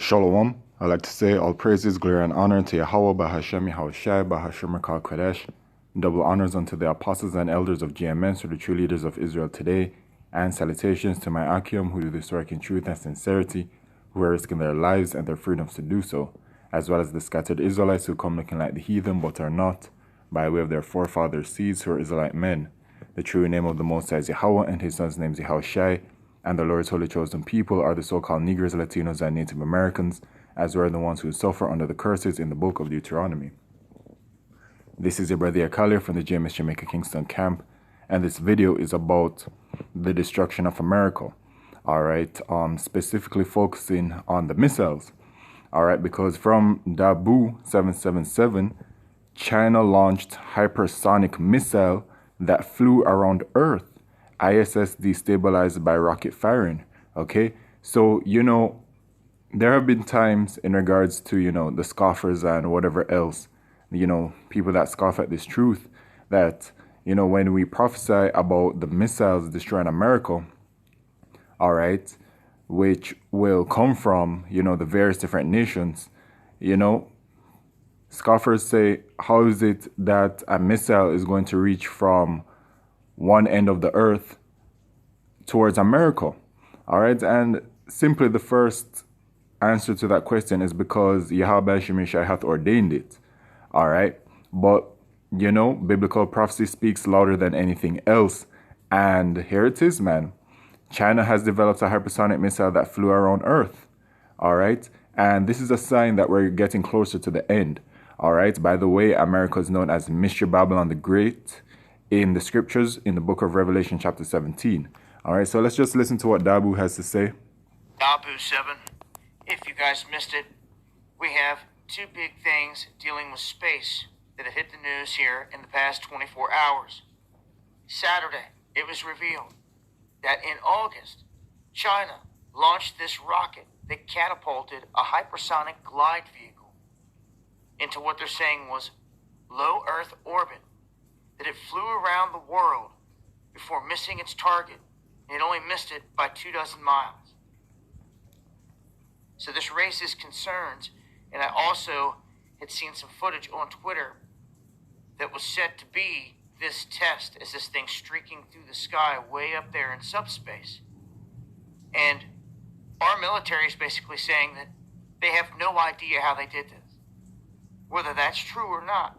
Shalom. I like to say all praises, glory, and honor to Yahweh, Bahashem, Yahushai, Bahashem, Rakal Kodesh. Double honors unto the apostles and elders of GMS, or the true leaders of Israel today. And salutations to my Akim, who do this work in truth and sincerity, who are risking their lives and their freedoms to do so, as well as the scattered Israelites who come looking like the heathen but are not, by way of their forefathers' seeds who are Israelite men. The true name of the Most High is Yahweh, and his son's name is Yahushai. And the Lord's holy chosen people are the so-called Negroes, Latinos, and Native Americans, as well as the ones who suffer under the curses in the book of Deuteronomy. This is your brother Akali from the JMS Jamaica Kingston camp, and this video is about the destruction of America. Alright, specifically focusing on the missiles. Alright, because from Dabu 777, China launched hypersonic missile that flew around Earth. ISS destabilized by rocket firing. Okay, so there have been times in regards to the scoffers and whatever else, people that scoff at this truth, that when we prophesy about the missiles destroying America, all right, which will come from the various different nations, scoffers say, how is it that a missile is going to reach from one end of the earth towards America? All right, and simply the first answer to that question is because Yahweh Shemeshai hath ordained it. All right, but biblical prophecy speaks louder than anything else, and here it is, man. China has developed a hypersonic missile that flew around Earth. All right, and this is a sign that we're getting closer to the end. All right, by the way, America is known as Mystery Babylon the Great in the scriptures in the book of Revelation chapter 17. All right, so let's just listen to what Dabu has to say. Dabu 7, if you guys missed it, we have two big things dealing with space that have hit the news here in the past 24 hours. Saturday, it was revealed that in August, China launched this rocket that catapulted a hypersonic glide vehicle into what they're saying was low Earth orbit, that it flew around the world before missing its target, and it only missed it by 24 miles. So this raises concerns, and I also had seen some footage on Twitter that was said to be this test as this thing streaking through the sky way up there in subspace. And our military is basically saying that they have no idea how they did this. Whether that's true or not,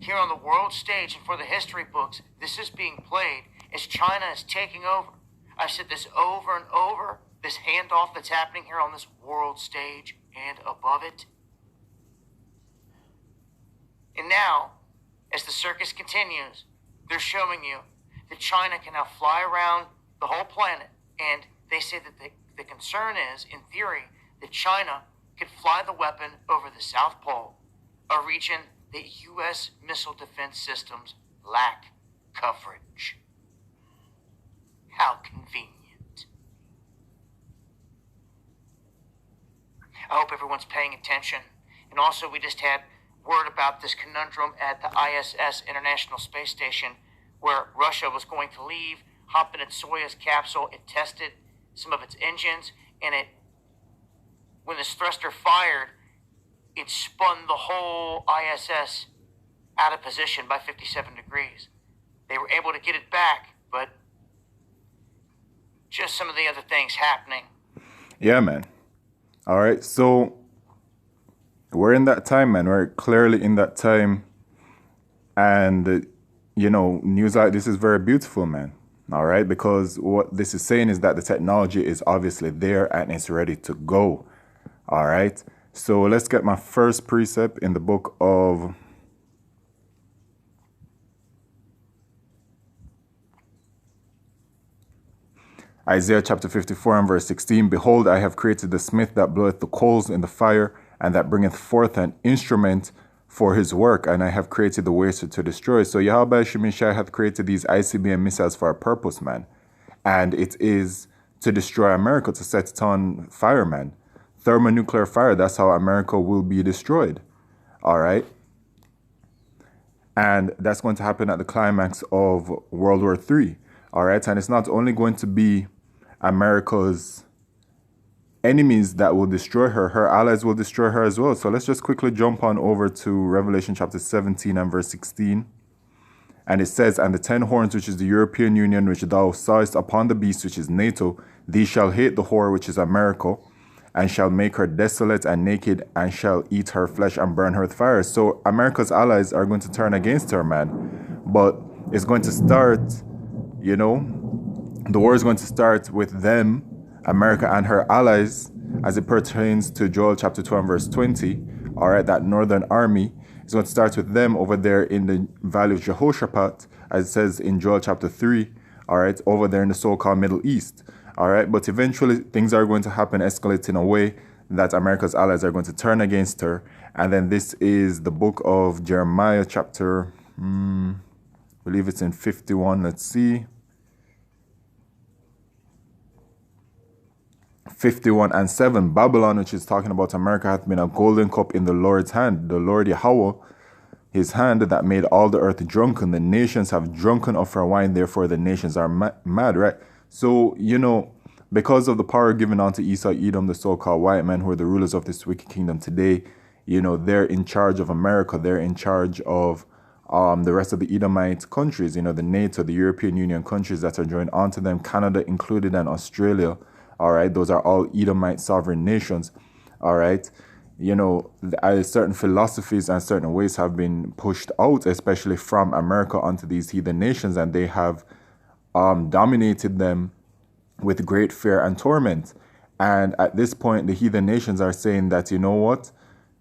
here on the world stage and for the history books, this is being played as China is taking over. I've said this over and over, this handoff that's happening here on this world stage and above it. And now, as the circus continues, they're showing you that China can now fly around the whole planet, and they say that the concern is, in theory, that China could fly the weapon over the South Pole, a region that U.S. missile defense systems lack coverage. How convenient. I hope everyone's paying attention. And also, we just had word about this conundrum at the ISS, International Space Station, where Russia was going to leave, hop in its Soyuz capsule. It tested some of its engines, and when this thruster fired, it spun the whole ISS out of position by 57 degrees. They were able to get it back, but just some of the other things happening. Yeah, man. All right, so we're in that time, man. We're clearly in that time, and news like this is very beautiful, man. All right, because what this is saying is that the technology is obviously there and it's ready to go. All right, so let's get my first precept in the book of Isaiah chapter 54 and verse 16. Behold, I have created the smith that bloweth the coals in the fire, and that bringeth forth an instrument for his work, and I have created the waster to destroy. So Yahweh Shemeshai hath created these ICBM missiles for a purpose, man. And it is to destroy America, to set it on fire, man. Thermonuclear fire, that's how America will be destroyed. All right? And that's going to happen at the climax of World War III. All right? And it's not only going to be America's enemies that will destroy her. Her allies will destroy her as well. So let's just quickly jump on over to Revelation chapter 17 and verse 16. And it says, and the 10 horns, which is the European Union, which thou sawest upon the beast, which is NATO, these shall hate the whore, which is America, and shall make her desolate and naked, and shall eat her flesh and burn her with fire. So America's allies are going to turn against her, man. But it's going to start, you know, the war is going to start with them, America and her allies, as it pertains to Joel chapter 2 and verse 20. All right, that northern army is going to start with them over there in the valley of Jehoshaphat, as it says in Joel chapter 3. All right, over there in the so-called Middle East. All right, but eventually things are going to happen, escalate in a way that America's allies are going to turn against her. And then this is the book of Jeremiah chapter, I believe it's in 51. Let's see. 51 and 7. Babylon, which is talking about America, hath been a golden cup in the Lord's hand, the Lord Yahweh, his hand that made all the earth drunken. The nations have drunken of her wine, therefore the nations are mad, right? So, you know, because of the power given unto Esau, Edom, the so-called white men who are the rulers of this wicked kingdom today, you know, they're in charge of America. They're in charge of the rest of the Edomite countries, you know, the NATO, the European Union countries that are joined onto them, Canada included, and Australia. All right, those are all Edomite sovereign nations. All right, you know, certain philosophies and certain ways have been pushed out, especially from America, onto these heathen nations, and they have dominated them with great fear and torment. And at this point, the heathen nations are saying that, you know what,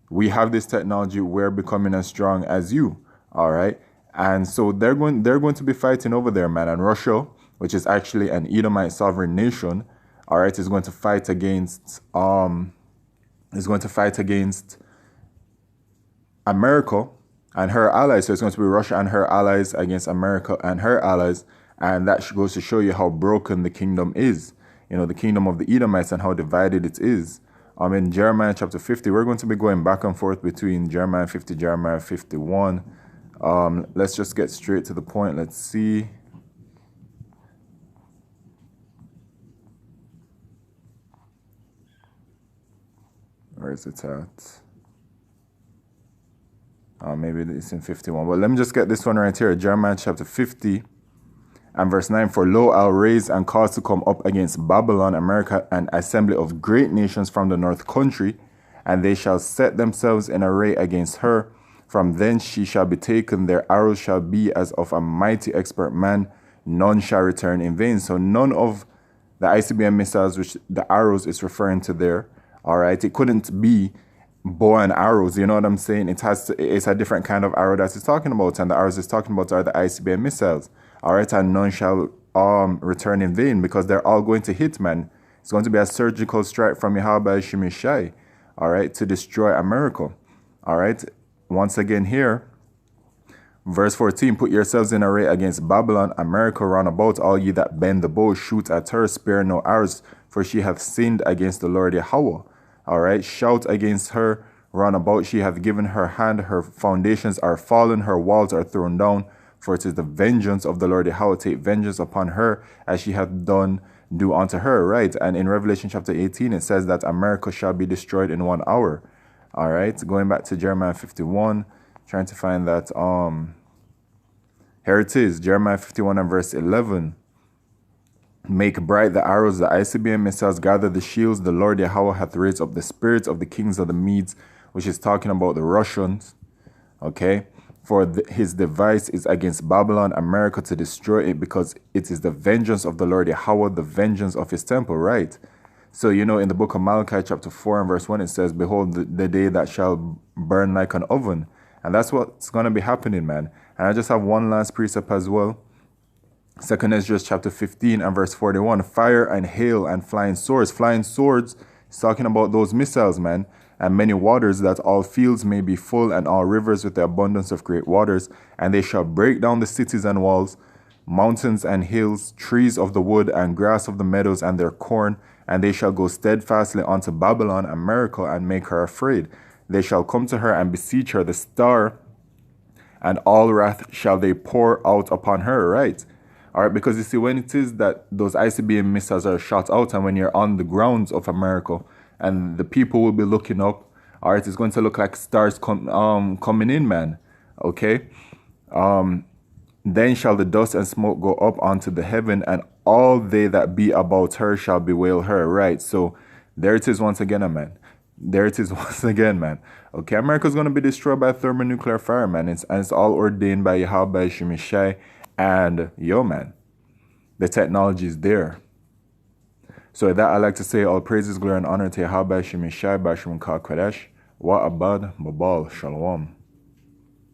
we have this technology, we're becoming as strong as you. All right, and so they're going to be fighting over there, man. And Russia, which is actually an Edomite sovereign nation, all right, is going to fight against America and her allies. So it's going to be Russia and her allies against America and her allies, and that goes to show you how broken the kingdom is. You know, the kingdom of the Edomites, and how divided it is. In Jeremiah chapter 50, we're going to be going back and forth between Jeremiah 50, Jeremiah 51. Let's just get straight to the point. Let's see. Where is it at? Maybe it's in 51. Well, let me just get this one right here. Jeremiah chapter 50 and verse 9. For lo, I'll raise and cause to come up against Babylon, America, an assembly of great nations from the north country, and they shall set themselves in array against her. From thence she shall be taken. Their arrows shall be as of a mighty expert man. None shall return in vain. So none of the ICBM missiles, which the arrows is referring to there, all right, it couldn't be bow and arrows, you know what I'm saying? It's a different kind of arrow that it's talking about, and the arrows it's talking about are the ICBM missiles, all right, and none shall return in vain, because they're all going to hit, man. It's going to be a surgical strike from Yahweh Shemishai, all right, to destroy America, all right. Once again here, verse 14, put yourselves in array against Babylon, America round about, all ye that bend the bow, shoot at her, spare no arrows, for she hath sinned against the Lord Yahweh. All right, shout against her round about. She hath given her hand, her foundations are fallen, her walls are thrown down. For it is the vengeance of the Lord Yahweh. Take vengeance upon her as she hath done, do unto her. Right, and in Revelation chapter 18, it says that America shall be destroyed in 1 hour. All right, going back to Jeremiah 51, trying to find that. Here it is, Jeremiah 51 and verse 11. Make bright the arrows, the ICBM missiles, gather the shields. The Lord Yahweh hath raised up the spirits of the kings of the Medes, which is talking about the Russians. Okay, for his device is against Babylon, America, to destroy it, because it is the vengeance of the Lord Yahweh, the vengeance of his temple, right? So, you know, in the book of Malachi chapter 4 and verse 1, it says, behold, the day that shall burn like an oven. And that's what's going to be happening, man. And I just have one last precept as well. 2 Ezra chapter 15 and verse 41, fire and hail and flying swords. Flying swords is talking about those missiles, man. And many waters, that all fields may be full, and all rivers with the abundance of great waters. And they shall break down the cities and walls, mountains and hills, trees of the wood and grass of the meadows and their corn. And they shall go steadfastly unto Babylon, America, and make her afraid. They shall come to her and beseech her, the star, and all wrath shall they pour out upon her, right? All right, because you see, when it is that those ICBM missiles are shot out, and when you're on the grounds of America, and the people will be looking up, all right, it's going to look like stars coming in, man. Okay. Then shall the dust and smoke go up onto the heaven, and all they that be about her shall bewail her. Right. So there it is once again, man. There it is once again, man. Okay, America's gonna be destroyed by thermonuclear fire, man. It's all ordained by Yahweh Shemishai, and yo, man, the technology is there. So with that, I like to say all praises, glory, and honor to Yahweh Shemishai, Bashim Ka Kodesh, Wa Abad, Babal, Shalom.